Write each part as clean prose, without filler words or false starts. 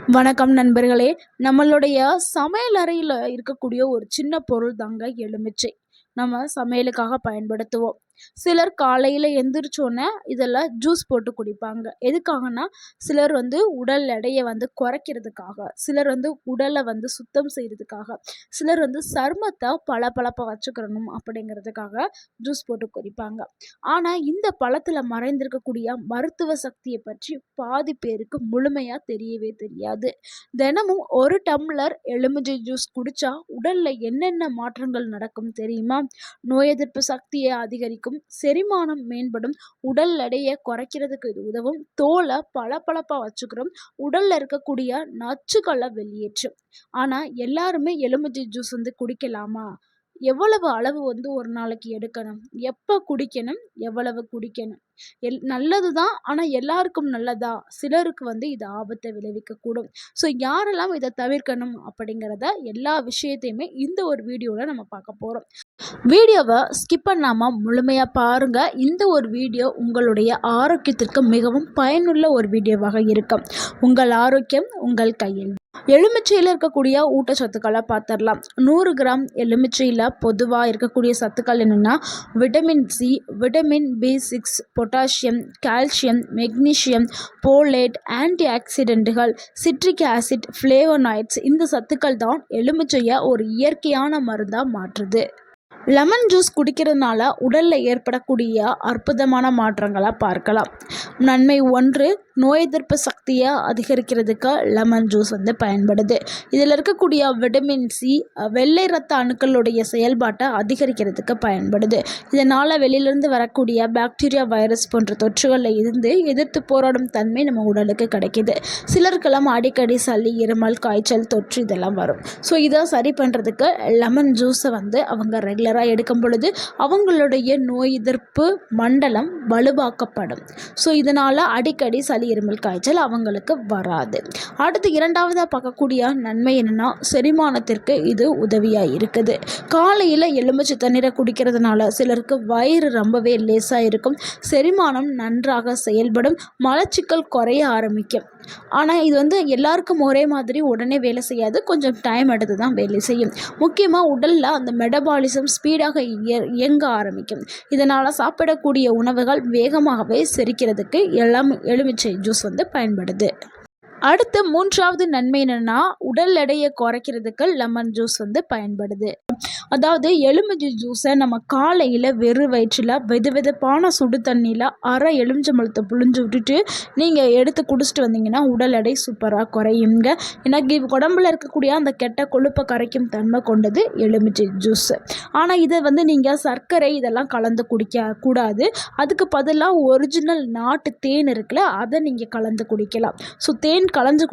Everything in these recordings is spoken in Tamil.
வணக்கம் நண்பர்களே. நம்மளுடைய சமையல் அறையில் இருக்கக்கூடிய ஒரு சின்ன பொருள் தாங்க எலுமிச்சை. நம்ம சமையலுக்காக பயன்படுத்துவோம். சிலர் காலையில் எந்திரிச்சோன்னே இதெல்லாம் ஜூஸ் போட்டு குடிப்பாங்க. எதுக்காகனா, சிலர் உடல் எடையை குறைக்கிறதுக்காக, சிலர் உடலை சுத்தம் செய்கிறதுக்காக, சிலர் சருமத்தை பளபளப்பாக வச்சுக்கிறணும் அப்படிங்கிறதுக்காக ஜூஸ் போட்டு குடிப்பாங்க. ஆனால் இந்த பழத்தில் மறைந்திருக்கக்கூடிய மருத்துவ சக்தியை பற்றி பாதி பேருக்கு முழுமையாக தெரியவே தெரியாது. தினமும் ஒரு டம்ளர் எலுமிச்சை ஜூஸ் குடிச்சா உடல்ல என்னென்ன மாற்றங்கள் நடக்கும் தெரியுமா? நோய் எதிர்ப்பு சக்தியை அதிகரிக்கும், செரிமானம் மேம்படும், உடல் எடையை குறைக்கிறதுக்கு இது உதவும், தோலை பளபளப்பா வச்சுக்கிறோம், உடல்ல இருக்கக்கூடிய நச்சுக்களை வெளியேற்றும். ஆனா எல்லாருமே எலுமிச்சை ஜூஸ் குடிக்கலாமா? எவ்வளவு அளவு ஒரு நாளைக்கு எடுக்கணும்? எப்போ குடிக்கணும்? எவ்வளவு குடிக்கணும்? நல்லது தான். ஆனால் எல்லாருக்கும் நல்லதா? சிலருக்கு இது ஆபத்தை விளைவிக்கக்கூடும். ஸோ யாரெல்லாம் இதை தவிர்க்கணும் அப்படிங்கிறத எல்லா விஷயத்தையுமே இந்த ஒரு வீடியோவில் நம்ம பார்க்க போகிறோம். வீடியோவை ஸ்கிப் பண்ணாமல் முழுமையாக பாருங்கள். இந்த ஒரு வீடியோ உங்களுடைய ஆரோக்கியத்திற்கு மிகவும் பயனுள்ள ஒரு வீடியோவாக இருக்கும். உங்கள் ஆரோக்கியம் உங்கள் கையில். எலுமிச்சையில் இருக்கக்கூடிய ஊட்டச்சத்துக்களை பார்த்துடலாம். 100 கிராம் எலுமிச்சையில் பொதுவாக இருக்கக்கூடிய சத்துக்கள் என்னென்னா, vitamin C, vitamin B6, potassium, calcium, magnesium, folate, anti ஆக்சிடென்ட்டுகள், சிட்ரிக் ஆசிட், ஃப்ளேவனாய்ட்ஸ். இந்த சத்துக்கள் தான் எலுமிச்சையை ஒரு இயற்கையான மருந்தாக மாற்றுது. லெமன் ஜூஸ் குடிக்கிறதுனால உடலில் ஏற்படக்கூடிய அற்புதமான மாற்றங்களை பார்க்கலாம். நன்மை 1, நோய் எதிர்ப்பு சக்தியை அதிகரிக்கிறதுக்கு லெமன் ஜூஸ் பயன்படுது. இதில் இருக்கக்கூடிய விட்டமின் சி வெள்ளை இரத்த அணுக்களுடைய செயல்பாட்டை அதிகரிக்கிறதுக்கு பயன்படுது. இதனால் வெளியிலேருந்து வரக்கூடிய பாக்டீரியா, வைரஸ் போன்ற தொற்றுகளில் இருந்து எதிர்த்து போராடும் தன்மை நம்ம உடலுக்கு கிடைக்கிது. சிலருக்கெல்லாம் அடிக்கடி சளி, இருமல், காய்ச்சல், தொற்று இதெல்லாம் வரும். ஸோ இதை சரி பண்ணுறதுக்கு லெமன் ஜூஸை அவங்க ரெகுலராக எடுக்கும் பொழுது அவங்களுடைய நோய் எதிர்ப்பு மண்டலம் வலுவாக்கப்படும். ஸோ இதனால் அடிக்கடி சளி, இருமல், காய்ச்சல் அவங்களுக்கு வராது. அடுத்து 2வதாக பார்க்கக்கூடிய நன்மை என்னென்னா, செரிமானத்திற்கு இது உதவியாக இருக்குது. காலையில் எலுமிச்சை தண்ணீரை குடிக்கிறதுனால சிலருக்கு வயிறு ரொம்பவே லேசாக இருக்கும், செரிமானம் நன்றாக செயல்படும், மலச்சிக்கல் குறைய ஆரம்பிக்கும். ஆனால் இது எல்லாருக்கும் ஒரே மாதிரி உடனே வேலை செய்யாது, கொஞ்சம் டைம் எடுத்து தான் வேலை செய்யும். முக்கியமாக உடலில் அந்த மெடபாலிசம் ஸ்பீடாக இயங்க ஆரம்பிக்கும். இதனால் சாப்பிடக்கூடிய உணவுகள் வேகமாகவே செரிக்கிறதுக்கு எலுமிச்சை ஜூஸ் பயன்படுது. அடுத்து 3வது நன்மை என்னென்னா, உடல் எடையை குறைக்கிறதுக்கு லெமன் ஜூஸ் பயன்படுது. அதாவது எலுமிச்சை ஜூஸை நம்ம காலையில் வெறும் வயிற்றில் வெதுவெதுப்பான சுடு தண்ணியில் அரை எலுமிச்சம்பழத்தை புழிஞ்சு விட்டுட்டு நீங்கள் எடுத்து குடிச்சிட்டு வந்தீங்கன்னா உடல் எடை சூப்பராக குறையுங்க. எனக்கு உடம்புல இருக்கக்கூடிய அந்த கெட்ட கொழுப்பை கரைக்கும் தன்மை கொண்டது எலுமிச்சை ஜூஸ். ஆனால் இதை நீங்கள் சர்க்கரை இதெல்லாம் கலந்து குடிக்க கூடாது. அதுக்கு பதிலாக ஒரிஜினல் நாட்டு தேன் இருக்குல்ல, அதை நீங்கள் கலந்து குடிக்கலாம். ஸோ தேன் கலந்து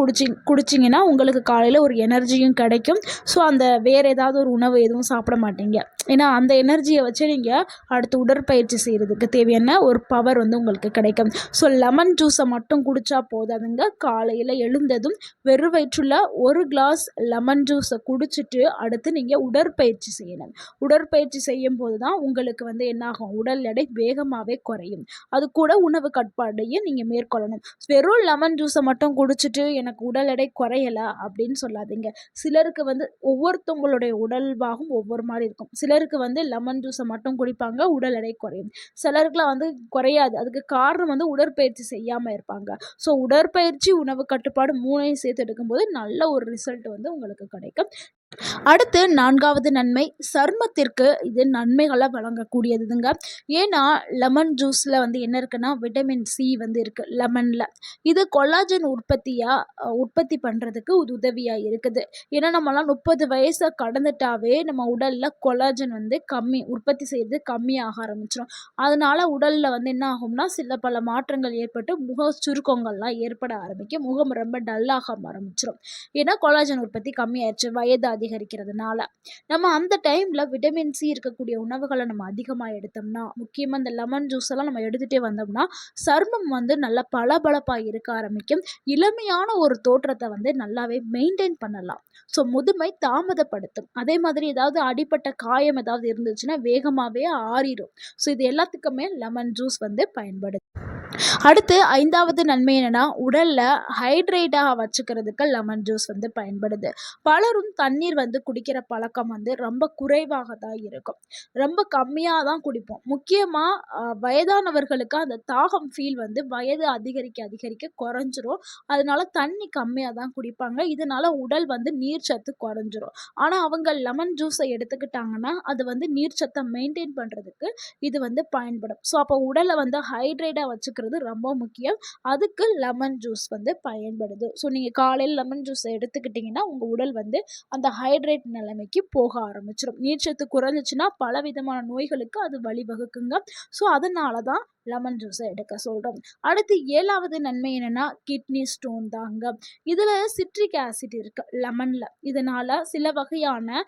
குடிச்சிங்கன்னா உங்களுக்கு காலையில் ஒரு எனர்ஜியும் கிடைக்கும். ஸோ அந்த வேறு ஏதாவது ஒரு உணவு எதுவும் சாப்பிட மாட்டீங்க. ஏன்னா அந்த எனர்ஜியை வச்சு நீங்கள் அடுத்து உடற்பயிற்சி செய்கிறதுக்கு தேவையான ஒரு பவர் உங்களுக்கு கிடைக்கும். ஸோ லெமன் ஜூஸை மட்டும் குடித்தா போதாதுங்க. காலையில் எழுந்ததும் வெறும் வயிற்றுல 1 கிளாஸ் லெமன் ஜூஸை குடிச்சிட்டு அடுத்து நீங்கள் உடற்பயிற்சி செய்யணும். உடற்பயிற்சி செய்யும் போது தான் உங்களுக்கு என்னாகும், உடல் எடை வேகமாகவே குறையும். அது கூட உணவு கட்டுப்பாடையும் நீங்கள் மேற்கொள்ளணும். வெறும் லெமன் ஜூஸை மட்டும் குடிச்சிட்டு எனக்கு உடல் எடை குறையலை அப்படின்னு சொல்லாதீங்க. சிலருக்கு ஒவ்வொருத்தவங்களுடைய உடல்வாகும் ஒவ்வொரு மாதிரி இருக்கும். சிலருக்கு லெமன் ஜூஸை மட்டும் குடிப்பாங்க, உடல் எடை குறையும். சிலருக்குலாம் குறையாது. அதுக்கு காரணம் உடற்பயிற்சி செய்யாமல் இருப்பாங்க. ஸோ உடற்பயிற்சி, உணவு கட்டுப்பாடு 3ஐயும் சேர்த்து எடுக்கும்போது நல்ல ஒரு ரிசல்ட் உங்களுக்கு கிடைக்கும். அடுத்து 4வது நன்மை, சருமத்திற்கு இது நன்மைகளை வழங்கக்கூடியதுங்க. ஏன்னா லெமன் ஜூஸில் என்ன இருக்குன்னா, விட்டமின் சி இருக்குது லெமனில். இது கொலாஜன் உற்பத்தி பண்ணுறதுக்கு உதவியாக இருக்குது. ஏன்னா நம்மலாம் 30 வயசை கடந்துட்டாவே நம்ம உடலில் கொலாஜன் உற்பத்தி செய்கிறது கம்மியாக ஆரம்பிச்சிடும். அதனால் உடலில் என்ன ஆகும்னா, சில பல மாற்றங்கள் ஏற்பட்டு முக சுருக்கங்கள்லாம் ஏற்பட ஆரம்பிக்கும். முகம் ரொம்ப டல்லாக ஆரம்பிச்சிடும். ஏன்னா கொலாஜன் உற்பத்தி கம்மியாயிடுச்சு வயது அதிகரிக்கிறதுனால. நம்ம அந்த டைமில் விட்டமின் சி இருக்கக்கூடிய உணவுகளை நம்ம அதிகமாக எடுத்தோம்னா, முக்கியமாக இந்த லெமன் ஜூஸ் எல்லாம் நம்ம எடுத்துகிட்டே வந்தோம்னா சருமம் நல்லா பளபளப்பாக இருக்க ஆரம்பிக்கும். இளமையான ஒரு தோற்றத்தை நல்லாவே மெயின்டைன் பண்ணலாம். ஸோ முதுமை தாமதப்படுத்தும். அதே மாதிரி ஏதாவது அடிப்பட்ட காயம் ஏதாவது இருந்துச்சுன்னா வேகமாகவே ஆறிடும். ஸோ இது எல்லாத்துக்குமே லெமன் ஜூஸ் பயன்படுது. அடுத்து 5வது நன்மை என்னன்னா, உடல்ல ஹைட்ரேட்டா வச்சுக்கிறதுக்கு லெமன் ஜூஸ் வந்து பயன்படுது. பலரும் தண்ணீர் வந்து குடிக்கிற பழக்கம் வந்து ரொம்ப குறைவாக தான் இருக்கும். ரொம்ப கம்மியா தான் குடிப்போம். முக்கியமா வயதானவர்களுக்கு அந்த தாகம் ஃபீல் வந்து வயது அதிகரிக்க அதிகரிக்க குறைஞ்சிரும். அதனால தண்ணி கம்மியா தான் குடிப்பாங்க. இதனால உடல் வந்து நீர்ச்சத்து குறைஞ்சிரும். ஆனா அவங்க லெமன் ஜூஸ எடுத்துக்கிட்டாங்கன்னா, அது வந்து நீர்ச்சத்த மெயின்டெயின் பண்றதுக்கு இது வந்து பயன்படும். ஸோ அப்போ உடல வந்து ஹைட்ரேட்டா வச்சுக்கிறது ரொம்ப முக்கியம். அதுக்கு லெமன் ஜூஸ் வந்து பயன்படுது. ஸோ நீங்க காலையில லெமன் ஜூஸ எடுத்துக்கிட்டீங்கன்னா, உங்க உடல் வந்து அந்த ஹைட்ரேட் நிலைமைக்கு போக ஆரம்பிச்சுரும். நீர்ச்சத்து குறைஞ்சுச்சுன்னா பலவிதமான நோய்களுக்கு அது வழிவகுக்குங்க. ஸோ அதனால தான் லெமன் ஜூஸ எடுக்க சொல்றோம். அடுத்து 7வது நன்மை என்னன்னா, கிட்னி ஸ்டோன் தாங்க. இதுல சிட்ரிக் ஆசிட் இருக்கு லெமன்ல. இதனால சில வகையான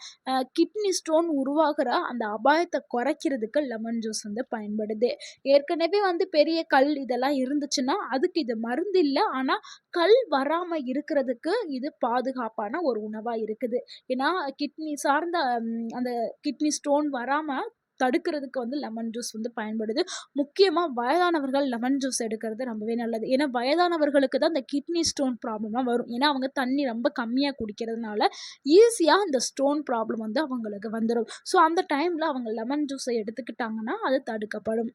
கிட்னி ஸ்டோன் உருவாகுற அந்த அபாயத்த குறைக்கிறதுக்கு லெமன் ஜூஸ் வந்து பயன்படுது. ஏற்கனவே வந்து பெரிய கல் இதெல்லாம் இருந்துச்சுன்னா, அதுக்கு இது மருந்து இல்ல. ஆனா, கல் வராம இருக்கிறதுக்கு இது பாதுகாப்பான ஒரு உணவா இருக்குது. ஏன்னா, கிட்னி சார்ந்த அந்த கிட்னி ஸ்டோன் வராம தடுக்கிறதுக்கு வந்து லெமன் ஜூஸ் வந்து பயன்படுது. முக்கியமா வயதானவர்கள் லெமன் ஜூஸ் எடுக்கிறது ரொம்பவே நல்லது. ஏன்னா, வயதானவர்களுக்கு தான் இந்த கிட்னி ஸ்டோன் ப்ராப்ளம்லாம் வரும். ஏன்னா, அவங்க தண்ணி ரொம்ப கம்மியா குடிக்கிறதுனால, ஈஸியா இந்த ஸ்டோன் ப்ராப்ளம் வந்து அவங்களுக்கு வந்துரும். ஸோ, அந்த டைம்ல அவங்க லெமன் ஜூஸ எடுத்துக்கிட்டாங்கன்னா, அது தடுக்கப்படும்.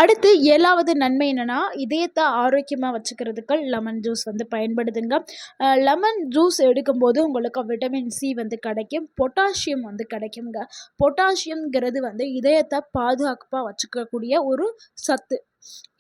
அடுத்து 7வது நன்மை என்னன்னா, இதயத்த ஆரோக்கியமா வச்சுக்கிறதுக்கு லெமன் ஜூஸ் வந்து பயன்படுதுங்க. லெமன் ஜூஸ் எடுக்கும்போது உங்களுக்கு விட்டமின் சி வந்து கிடைக்கும். பொட்டாசியம் வந்து கிடைக்குங்க. பொட்டாசியம்ங்கிறது வந்து இதயத்த பாதுகாப்பா வச்சுக்கக்கூடிய ஒரு சத்து.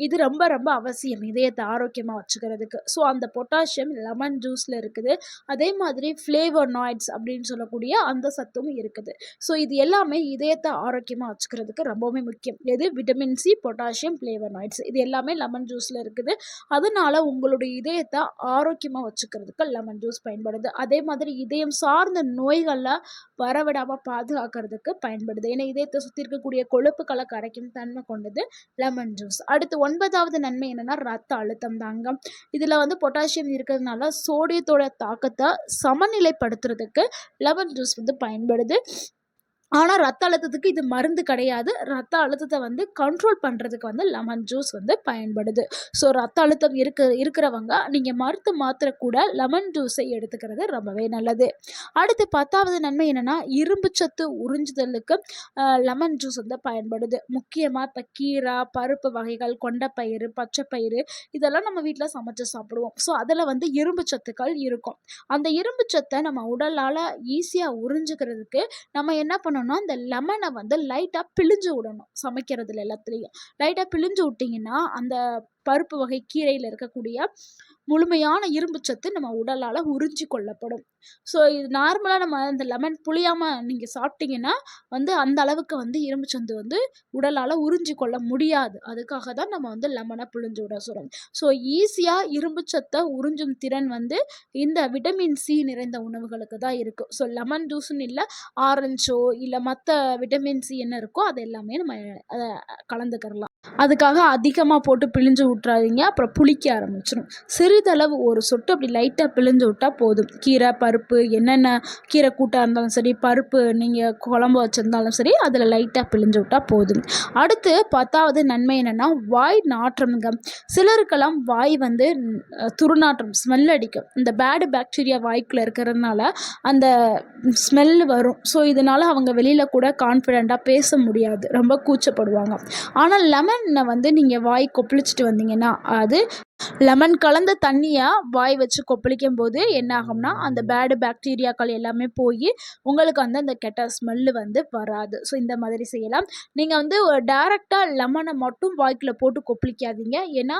இது ரொம்ப ரொம்ப அவசியம் இதயத்தை ஆரோக்கியமா வச்சுக்கிறதுக்கு. ஸோ அந்த பொட்டாசியம் லெமன் ஜூஸ்ல இருக்குது. அதே மாதிரி ஃப்ளேவனாய்ட்ஸ் அப்படின்னு சொல்லக்கூடிய அந்த சத்தும் இருக்குது. ஸோ இது எல்லாமே இதயத்தை ஆரோக்கியமா வச்சுக்கிறதுக்கு ரொம்பவுமே முக்கியம். எது விட்டமின் சி, பொட்டாசியம், ஃப்ளேவனாய்ட்ஸ் இது எல்லாமே லெமன் ஜூஸ்ல இருக்குது. அதனால உங்களுடைய இதயத்தை ஆரோக்கியமா வச்சுக்கிறதுக்கு லெமன் ஜூஸ் பயன்படுது. அதே மாதிரி இதயம் சார்ந்த நோய்கள்ல வரவிடாம பாதுகாக்கிறதுக்கு பயன்படுது. ஏன்னா இதயத்தை சுற்றி இருக்கக்கூடிய கொழுப்புகளை கரைக்கும் தன்மை கொண்டது லெமன் ஜூஸ். அடுத்து 9வது நன்மை என்னன்னா, ரத்த அழுத்தம் தாங்க. இதுல வந்து பொட்டாசியம் இருக்கிறதுனால சோடியத்தோட தாக்கத்தை சமநிலைப்படுத்துறதுக்கு லெமன் ஜூஸ் வந்து பயன்படுது. ஆனா, ரத்த அழுத்தத்துக்கு இது மருந்து கிடையாது. ரத்த அழுத்தத்த வந்து கண்ட்ரோல் பண்றதுக்கு வந்து லெமன் ஜூஸ் வந்து பயன்படுது. ஸோ ரத்த அழுத்தம் இருக்கிறவங்க நீங்க மருந்து மாத்திரை கூட லெமன் ஜூஸை எடுத்துக்கிறது ரொம்பவே நல்லது. அடுத்து 10வது நன்மை என்னன்னா, இரும்பு சத்து உறிஞ்சுதலுக்கு லெமன் ஜூஸ் வந்து பயன்படுது. முக்கியமா இப்ப கீரை, பருப்பு வகைகள், கொண்டைப்பயிறு, பச்சைப்பயிறு இதெல்லாம் நம்ம வீட்ல சமைச்சு சாப்பிடுவோம். ஸோ அதில வந்து இரும்பு சத்துக்கள் இருக்கும். அந்த இரும்பு சத்த நம்ம உடலால ஈஸியா உறிஞ்சுக்கிறதுக்கு நம்ம என்ன பண்ணணும்னா, இந்த லெமனை வந்து லைட்டா பிழிஞ்சு விடணும். சமைக்கிறதுல எல்லாத்துலயும் லைட்டா பிழிஞ்சு விட்டீங்கன்னா, அந்த பருப்பு வகை கீரையில இருக்கக்கூடிய முழுமையான இரும்பு சத்து நம்ம உடலால உறிஞ்சி கொள்ளப்படும். ஸோ இது நார்மலா நம்ம இந்த லெமன் புளியாம நீங்க சாப்பிட்டீங்கன்னா வந்து அந்த அளவுக்கு வந்து இரும்பு சத்து வந்து உடலால உறிஞ்சி கொள்ள முடியாது. அதுக்காக தான் நம்ம வந்து லெமனை பிழிஞ்சு விட சொல்றோம். ஸோ ஈஸியா இரும்பு சத்தை உறிஞ்சும் திறன் வந்து இந்த விட்டமின் சி நிறைந்த உணவுகளுக்கு தான் இருக்கு. ஸோ லெமன் ஜூஸ்ன்னு இல்ல, ஆரஞ்சோ இல்ல மத்த விட்டமின் சி என்ன இருக்கோ அது எல்லாமே நம்ம அத கலந்துக்கிறலாம். அதுக்காக அதிகமா போட்டு பிழிஞ்சு விட்றாதீங்க. அப்புறம் புளிக்க ஆரம்பிச்சுரும். சிறிதளவு ஒரு சொட்டு அப்படி லைட்டா பிழிஞ்சு விட்டா போதும். கீரை, பருப்பு என்னென்ன கீரை கூட்டா இருந்தாலும் சரி, பருப்பு நீங்க குழம்பு வச்சிருந்தாலும் சரி, அதில் லைட்டா பிழிஞ்சு விட்டா போதும். அடுத்து 10வது நன்மை என்னன்னா, வாய் நாற்றம்ங்க. சிலருக்கெல்லாம் வாய் வந்து துர்நாற்றம் ஸ்மெல் அடிக்கும். இந்த பேடு பாக்டீரியா வாய்க்குள்ள இருக்கிறதுனால அந்த ஸ்மெல் வரும். ஸோ இதனால அவங்க வெளியில கூட கான்ஃபிடென்ட்டா பேச முடியாது. ரொம்ப கூச்சப்படுவாங்க. ஆனா லெமன வந்து நீங்க வாய் கொப்பளிச்சுட்டு வந்தீங்கன்னா, அது லெமன் கலந்த தண்ணிய வாய் வச்சு கொப்பளிக்கும்போது என்ன ஆகும்னா, அந்த பேடு பாக்டீரியாக்கள் எல்லாமே போயி, உங்களுக்கு வந்து அந்த கெட்ட ஸ்மெல்லு வந்து வராது. ஸோ இந்த மாதிரி செய்யலாம். நீங்க வந்து டைரக்ட்டா லெமன மட்டும் வாய்க்குள்ள போட்டு கொப்பளிக்காதீங்க. ஏன்னா,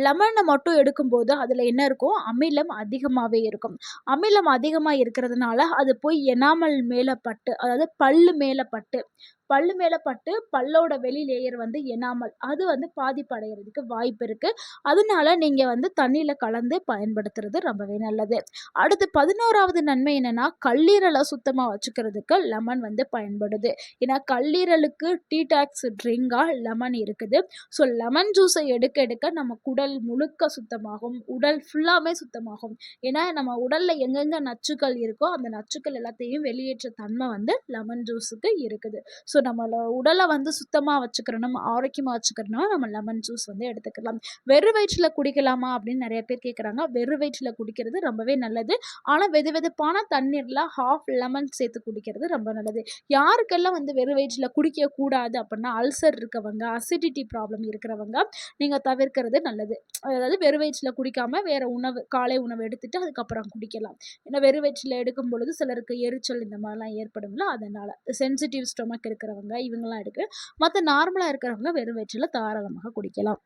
லெமன மட்டும் எடுக்கும்போது அதில என்ன இருக்கும்? அமிலம் அதிகமாவே இருக்கும். அமிலம் அதிகமா இருக்கிறதுனால, அது போய் எனாமல் மேல பட்டு, அதாவது பல்லு மேல பட்டு பல்லோட வெளி லேயர் வந்து எனாமல் அது வந்து பாதிப்படையறதுக்கு வாய்ப்பு இருக்கு. அதனால அதனால நீங்கள் வந்து தண்ணியில் கலந்து பயன்படுத்துறது ரொம்பவே நல்லது. அடுத்து 11வது நன்மை என்னென்னா, கல்லீரலை சுத்தமாக வச்சுக்கிறதுக்கு லெமன் வந்து பயன்படுது. ஏன்னா கல்லீரலுக்கு டீடாக்ஸ் ட்ரிங்காக லெமன் இருக்குது. ஸோ லெமன் ஜூஸை எடுக்க எடுக்க நம்ம குடல் முழுக்க சுத்தமாகும், உடல் ஃபுல்லாமே சுத்தமாகும். ஏன்னா நம்ம உடலில் எங்கெங்கே நச்சுக்கள் இருக்கோ அந்த நச்சுக்கள் எல்லாத்தையும் வெளியேற்ற தன்மை வந்து லெமன் ஜூஸுக்கு இருக்குது. ஸோ நம்மளோட உடலை வந்து சுத்தமாக வச்சுக்கிறணும், ஆரோக்கியமாக வச்சுக்கிறோம்னா நம்ம லெமன் ஜூஸ் வந்து எடுத்துக்கலாம். வெறும் வயிற்றில் குடிக்கலாமா அப்படின்னு நிறைய பேர் கேட்குறாங்க. வெறும் வயிற்றில் குடிக்கிறது ரொம்பவே நல்லது. ஆனால் வெதுவெதுப்பான தண்ணீரில் ஹாஃப் லெமன் சேர்த்து குடிக்கிறது ரொம்ப நல்லது. யாருக்கெல்லாம் வந்து வெறும் வயிற்றில் குடிக்கக்கூடாது அப்படின்னா, அல்சர் இருக்கவங்க, அசிடிட்டி ப்ராப்ளம் இருக்கிறவங்க நீங்கள் தவிர்க்கிறது நல்லது. அதாவது வெறும் வயிற்றில் குடிக்காமல் வேறு உணவு, காலை உணவு எடுத்துகிட்டு அதுக்கப்புறம் குடிக்கலாம். ஏன்னா வெறும் வயிற்றில் எடுக்கும் பொழுது சிலருக்கு எரிச்சல் இந்த மாதிரிலாம் ஏற்படும்ல, அதனால் சென்சிட்டிவ் ஸ்டொமக் இருக்கிறவங்க இவங்கெல்லாம் எடுக்க, மற்ற நார்மலாக இருக்கிறவங்க வெறும் வயிற்றில் தாராளமாக குடிக்கலாம்.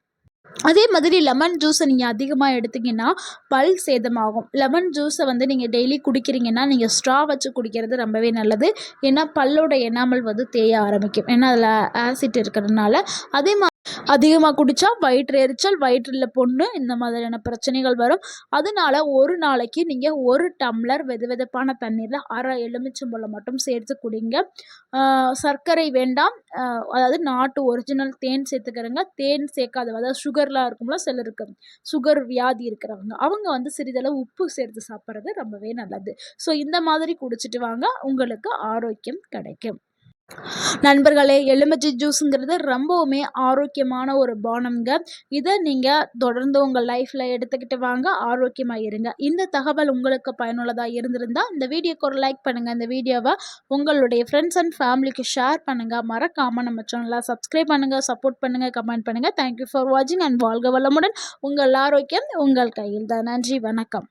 அதே மாதிரி லெமன் ஜூஸை நீங்கள் அதிகமாக எடுத்திங்கன்னா பல் சேதமாகும். லெமன் ஜூஸை வந்து நீங்கள் டெய்லி குடிக்கிறீங்கன்னா நீங்கள் ஸ்ட்ரா வச்சு குடிக்கிறது ரொம்பவே நல்லது. ஏன்னா பல்லோட எனாமல் வந்து தேய ஆரம்பிக்கும். ஏன்னா அதில் ஆசிட் இருக்கிறதுனால. அதே அதிகமாக குடித்தா வயிற்று எரிச்சல், வயிற்றில் புண்ணு இந்த மாதிரியான பிரச்சனைகள் வரும். அதனால ஒரு நாளைக்கு நீங்கள் 1 டம்ளர் வெதுவெதுப்பான தண்ணீரில் அரை எலுமிச்சம்பழம் மட்டும் சேர்த்து குடிங்க. சர்க்கரை வேண்டாம். அதாவது நாட்டு ஒரிஜினல் தேன் சேர்த்துக்கிறங்க. தேன் சேர்க்காத, அதாவது சுகர்லாம் இருக்கும்ல, சிலருக்கு சுகர் வியாதி இருக்கிறவங்க அவங்க வந்து சிறிதளவு உப்பு சேர்த்து சாப்பிட்றது ரொம்பவே நல்லது. ஸோ இந்த மாதிரி குடிச்சிட்டு வாங்க, உங்களுக்கு ஆரோக்கியம் கிடைக்கும். நண்பர்களே, எலுமிச்சை ஜூஸுங்கிறது ரொம்பவுமே ஆரோக்கியமான ஒரு பானம்ங்க. இதை நீங்கள் தொடர்ந்து உங்கள் லைஃப்பில் எடுத்துக்கிட்டு வாங்க, ஆரோக்கியமாக இருங்க. இந்த தகவல் உங்களுக்கு பயனுள்ளதாக இருந்திருந்தால் இந்த வீடியோக்கு ஒரு லைக் பண்ணுங்கள். இந்த வீடியோவை உங்களுடைய ஃப்ரெண்ட்ஸ் அண்ட் ஃபேமிலிக்கு ஷேர் பண்ணுங்கள். மறக்காமல் நம்ம சேனலை சப்ஸ்கிரைப் பண்ணுங்கள், சப்போர்ட் பண்ணுங்கள், கமெண்ட் பண்ணுங்கள். தேங்க்யூ ஃபார் வாட்சிங் அண்ட் வாழ்க வளமுடன். உங்கள் ஆரோக்கியம் உங்கள் கையில் தான். நன்றி, வணக்கம்.